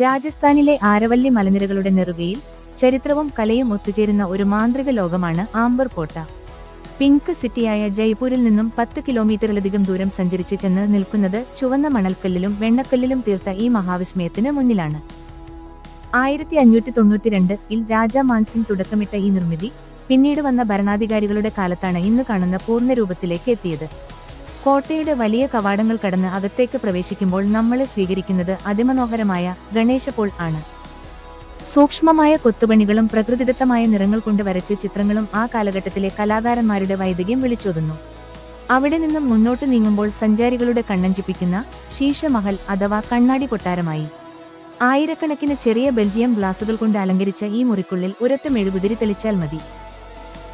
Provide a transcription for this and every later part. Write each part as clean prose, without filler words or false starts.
രാജസ്ഥാനിലെ ആരവല്ലി മലനിരകളുടെ നെറുകയിൽ ചരിത്രവും കലയും ഒത്തുചേരുന്ന ഒരു മാന്ത്രിക ലോകമാണ് ആംബർ കോട്ട. പിങ്ക് സിറ്റിയായ ജയ്പൂരിൽ നിന്നും 10 കിലോമീറ്ററിലധികം ദൂരം സഞ്ചരിച്ച് ചെന്ന് നിൽക്കുന്നത് ചുവന്ന മണൽക്കല്ലിലും വെണ്ണക്കല്ലിലും തീർത്ത ഈ മഹാവിസ്മയത്തിന് മുന്നിലാണ്. 1592-ൽ രാജാ മാൻസിംഗ് തുടക്കമിട്ട ഈ നിർമ്മിതി പിന്നീട് വന്ന ഭരണാധികാരികളുടെ കാലത്താണ് ഇന്ന് കാണുന്ന പൂർണ്ണരൂപത്തിലേക്ക് എത്തിയത്. കോട്ടയുടെ വലിയ കവാടങ്ങൾ കടന്ന് അകത്തേക്ക് പ്രവേശിക്കുമ്പോൾ നമ്മളെ സ്വീകരിക്കുന്നത് അതിമനോഹരമായ ഗണേശപോൾ ആണ്. സൂക്ഷ്മമായ കൊത്തുപണികളും പ്രകൃതിദത്തമായ നിറങ്ങൾ കൊണ്ട് വരച്ച ചിത്രങ്ങളും ആ കാലഘട്ടത്തിലെ കലാകാരന്മാരുടെ വൈദഗ്ധ്യം വിളിച്ചോതുന്നു. അവിടെ നിന്നും മുന്നോട്ട് നീങ്ങുമ്പോൾ സഞ്ചാരികളുടെ കണ്ണഞ്ചിപ്പിക്കുന്ന ശീശമഹൽ അഥവാ കണ്ണാടി കൊട്ടാരമായി. ആയിരക്കണക്കിന് ചെറിയ ബെൽജിയം ഗ്ലാസുകൾ കൊണ്ട് അലങ്കരിച്ച ഈ മുറിക്കുള്ളിൽ ഒരൊറ്റ മെഴുകുതിരി തെളിച്ചാൽ മതി.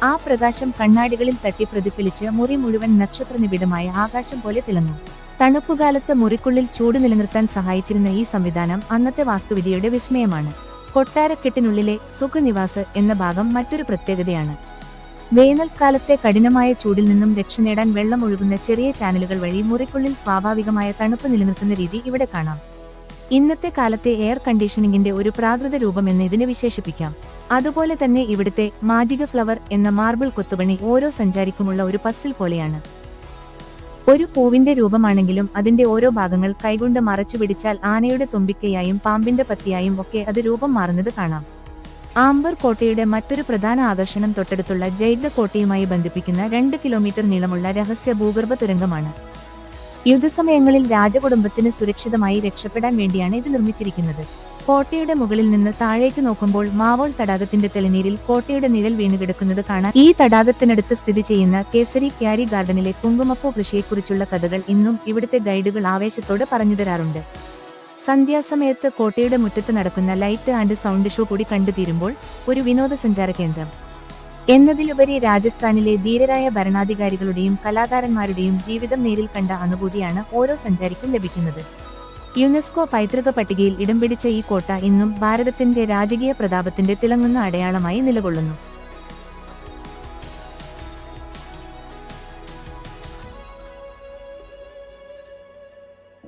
ആ പ്രകാശം കണ്ണാടികളിൽ തട്ടി പ്രതിഫലിച്ച് മുറി മുഴുവൻ നക്ഷത്രനിബിഡമായ ആകാശം പോലെ തിളങ്ങും. തണുപ്പുകാലത്ത് മുറിക്കുള്ളിൽ ചൂട് നിലനിർത്താൻ സഹായിച്ചിരുന്ന ഈ സംവിധാനം അന്നത്തെ വാസ്തുവിദ്യയുടെ വിസ്മയമാണ്. കൊട്ടാരക്കെട്ടിനുള്ളിലെ സുഖനിവാസ് എന്ന ഭാഗം മറ്റൊരു പ്രത്യേകതയാണ്. വേനൽക്കാലത്തെ കഠിനമായ ചൂടിൽ നിന്നും രക്ഷ നേടാൻ വെള്ളം ഒഴുകുന്ന ചെറിയ ചാനലുകൾ വഴി മുറിക്കുള്ളിൽ സ്വാഭാവികമായ തണുപ്പ് നിലനിർത്തുന്ന രീതി ഇവിടെ കാണാം. ഇന്നത്തെ കാലത്തെ എയർ കണ്ടീഷനിങ്ങിന്റെ ഒരു പ്രാകൃത രൂപം എന്ന് ഇതിനെ വിശേഷിപ്പിക്കാം. അതുപോലെ തന്നെ ഇവിടുത്തെ മാജിക് ഫ്ലവർ എന്ന മാർബിൾ കൊത്തുപണി ഓരോ സഞ്ചാരിക്കുമുള്ള ഒരു പസിൽ പോലെയാണ്. ഒരു പൂവിന്റെ രൂപമാണെങ്കിലും അതിന്റെ ഓരോ ഭാഗങ്ങൾ കൈകൊണ്ട് മറച്ചു പിടിച്ചാൽ ആനയുടെ തുമ്പിക്കയായും പാമ്പിന്റെ പത്തിയായും ഒക്കെ അത് രൂപം മാറുന്നത് കാണാം. ആംബർ കോട്ടയുടെ മറ്റൊരു പ്രധാന ആകർഷണം തൊട്ടടുത്തുള്ള ജയ്ദ കോട്ടയുമായി ബന്ധിപ്പിക്കുന്ന 2 കിലോമീറ്റർ നീളമുള്ള രഹസ്യ ഭൂഗർഭ തുരങ്കമാണ്. യുദ്ധസമയങ്ങളിൽ രാജകുടുംബത്തിന് സുരക്ഷിതമായി രക്ഷപ്പെടാൻ വേണ്ടിയാണ് ഇത് നിർമ്മിച്ചിരിക്കുന്നത്. കോട്ടയുടെ മുകളിൽ നിന്ന് താഴേക്ക് നോക്കുമ്പോൾ മാവോൾ തടാകത്തിന്റെ തെളിനീരിൽ കോട്ടയുടെ നിഴൽ വീണുകിടക്കുന്നത് കാണാൻ. ഈ തടാകത്തിനടുത്ത് സ്ഥിതി ചെയ്യുന്ന കേസരി ക്യാരി ഗാർഡനിലെ കുങ്കുമപ്പൂ കൃഷിയെക്കുറിച്ചുള്ള കഥകൾ ഇന്നും ഇവിടുത്തെ ഗൈഡുകൾ ആവേശത്തോടെ പറഞ്ഞുതരാറുണ്ട്. സന്ധ്യാസമയത്ത് കോട്ടയുടെ മുറ്റത്ത് നടക്കുന്ന ലൈറ്റ് ആൻഡ് സൗണ്ട് ഷോ കൂടി കണ്ടുതീരുമ്പോൾ ഒരു വിനോദസഞ്ചാര കേന്ദ്രം എന്നതിലുപരി രാജസ്ഥാനിലെ ധീരരായ ഭരണാധികാരികളുടെയും കലാകാരന്മാരുടെയും ജീവിതം നേരിൽ കണ്ട അനുഭൂതിയാണ് ഓരോ സഞ്ചാരിക്കും ലഭിക്കുന്നത്. യുനെസ്കോ പൈതൃക പട്ടികയിൽ ഇടം പിടിച്ച ഈ കോട്ട ഇന്നും ഭാരതത്തിന്റെ രാജകീയ പ്രതാപത്തിന്റെ തിളങ്ങുന്ന അടയാളമായി നിലകൊള്ളുന്നു.